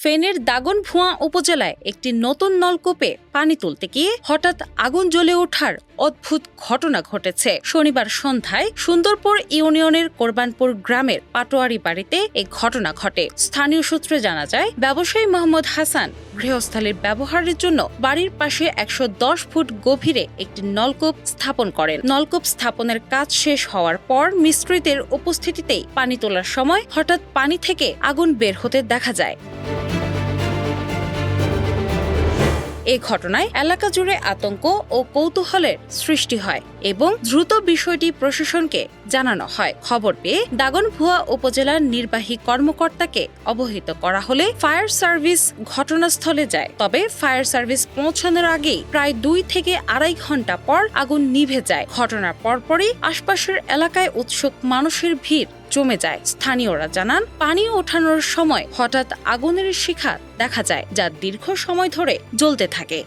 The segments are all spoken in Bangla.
ফেনীর দাগনভূঞা উপজেলায় একটি নতুন নলকূপে পানি তুলতে গিয়ে হঠাৎ আগুন জ্বলে ওঠার অদ্ভুত ঘটনা ঘটেছে। শনিবার সন্ধ্যায় সুন্দরপুর ইউনিয়নের কোরবানপুর গ্রামের পাটোয়ারি বাড়িতে এই ঘটনা ঘটে। স্থানীয় সূত্রে জানা যায়, ব্যবসায়ী মোহাম্মদ হাসান গৃহস্থালির ব্যবহারের জন্য বাড়ির পাশে ১১০ ফুট গভীরে একটি নলকূপ স্থাপন করেন। নলকূপ স্থাপনের কাজ শেষ হওয়ার পর মিস্ত্রিদের উপস্থিতিতেই পানি তোলার সময় হঠাৎ পানি থেকে আগুন বের হতে দেখা যায়। এ ঘটনায় এলাকা জুড়ে আতঙ্ক ও কৌতূহলের সৃষ্টি হয় এবং দ্রুত বিষয়টি প্রশাসনকে জানানো হয়। খবর পেয়ে দাগনভূঞা উপজেলার নির্বাহী কর্মকর্তাকে অবহিত করা হলে ফায়ার সার্ভিস ঘটনাস্থলে যায়। তবে ফায়ার সার্ভিস পৌঁছানোর আগেই প্রায় ২ থেকে আড়াই ঘন্টা পর আগুন নিভে যায়। ঘটনার পরপরই আশপাশের এলাকায় উৎসুক মানুষের ভিড় জমে যায়। স্থানীয়রা জানান, পানি ওঠানোর সময় হঠাৎ আগুনের শিখা দেখা যায়, যা দীর্ঘ সময় ধরে জ্বলতে থাকে।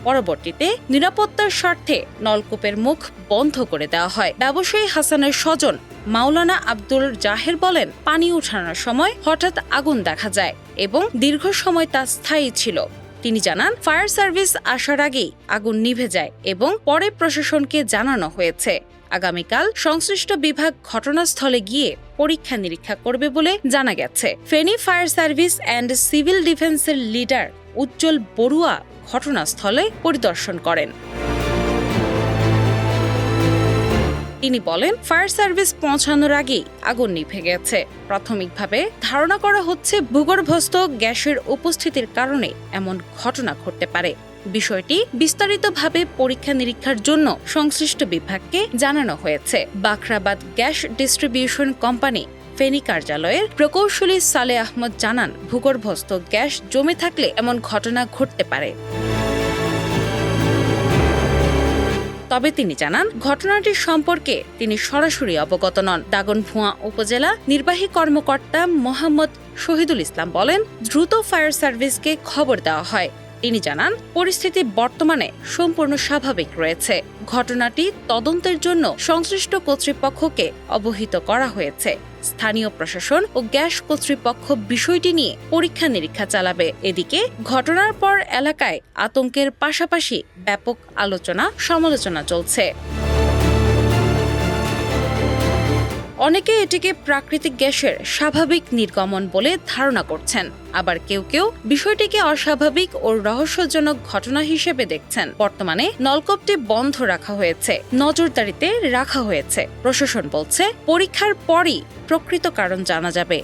পরবর্তীতে নিরাপত্তার স্বার্থে নলকূপের মুখ বন্ধ করে দেওয়া হয়। ব্যবসায়ী হাসানের স্বজন মাওলানা আব্দুল জাহের বলেন, পানি ওঠানোর সময় হঠাৎ আগুন দেখা যায় এবং দীর্ঘ সময় তা স্থায়ী ছিল। তিনি জানান, ফায়ার সার্ভিস আসার আগেই আগুন নিভে যায় এবং পরে প্রশাসনকে জানানো হয়েছে। আগামীকাল সংশ্লিষ্ট বিভাগ ঘটনাস্থলে গিয়ে পরীক্ষা নিরীক্ষা করবে বলে জানা গেছে। Feni fire service and civil ডিফেন্সের লিডার উজ্জ্বল বড়ুয়া ঘটনাস্থলে পরিদর্শন করেন। তিনি বলেন, ফায়ার সার্ভিস পৌঁছানোর আগেই আগুন নিভে গেছে। প্রাথমিকভাবে ধারণা করা হচ্ছে ভূগর্ভস্থ গ্যাসের উপস্থিতির কারণে এমন ঘটনা ঘটতে পারে। বিষয়টি বিস্তারিতভাবে পরীক্ষা নিরীক্ষার জন্য সংশ্লিষ্ট বিভাগকে জানানো হয়েছে। Bakhrabad gas distribution company Feni কার্যালয়ের প্রকৌশলী সালে আহমদ জানান, ভূগর্ভস্থ গ্যাস জমে থাকলে এমন ঘটনা ঘটতে পারে। তবে তিনি জানান, ঘটনাটির সম্পর্কে তিনি সরাসরি অবগত নন। দাগনভূঞা উপজেলা নির্বাহী কর্মকর্তা মোহাম্মদ শহীদুল ইসলাম বলেন, দ্রুত ফায়ার সার্ভিসকে খবর দেওয়া হয়। তিনি জানান, পরিস্থিতি বর্তমানে সম্পূর্ণ স্বাভাবিক রয়েছে। ঘটনাটি তদন্তের জন্য সংশ্লিষ্ট কর্তৃপক্ষকে অবহিত করা হয়েছে। স্থানীয় প্রশাসন ও গ্যাস কর্তৃপক্ষ বিষয়টি নিয়ে পরীক্ষা নিরীক্ষা চালাবে। এদিকে ঘটনার পর এলাকায় আতঙ্কের পাশাপাশি ব্যাপক আলোচনা সমালোচনা চলছে। অনেকে এটিকে প্রাকৃতিক গ্যাসের স্বাভাবিক নির্গমন বলে ধারণা করছেন, আবার কেউ কেউ বিষয়টিকে অস্বাভাবিক ও রহস্যজনক ঘটনা হিসেবে দেখছেন। বর্তমানে নলকূপটি বন্ধ রাখা হয়েছে, নজরদারিতে রাখা হয়েছে। প্রশাসন বলছে, পরীক্ষার পরই প্রকৃত কারণ জানা যাবে।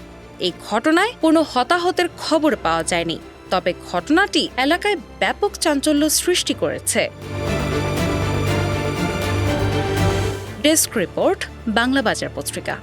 এই ঘটনায় কোনো হতাহতের খবর পাওয়া যায়নি, তবে ঘটনাটি এলাকায় ব্যাপক চাঞ্চল্য সৃষ্টি করেছে। ডেস্ক রিপোর্ট, বাংলা বাজার পত্রিকা।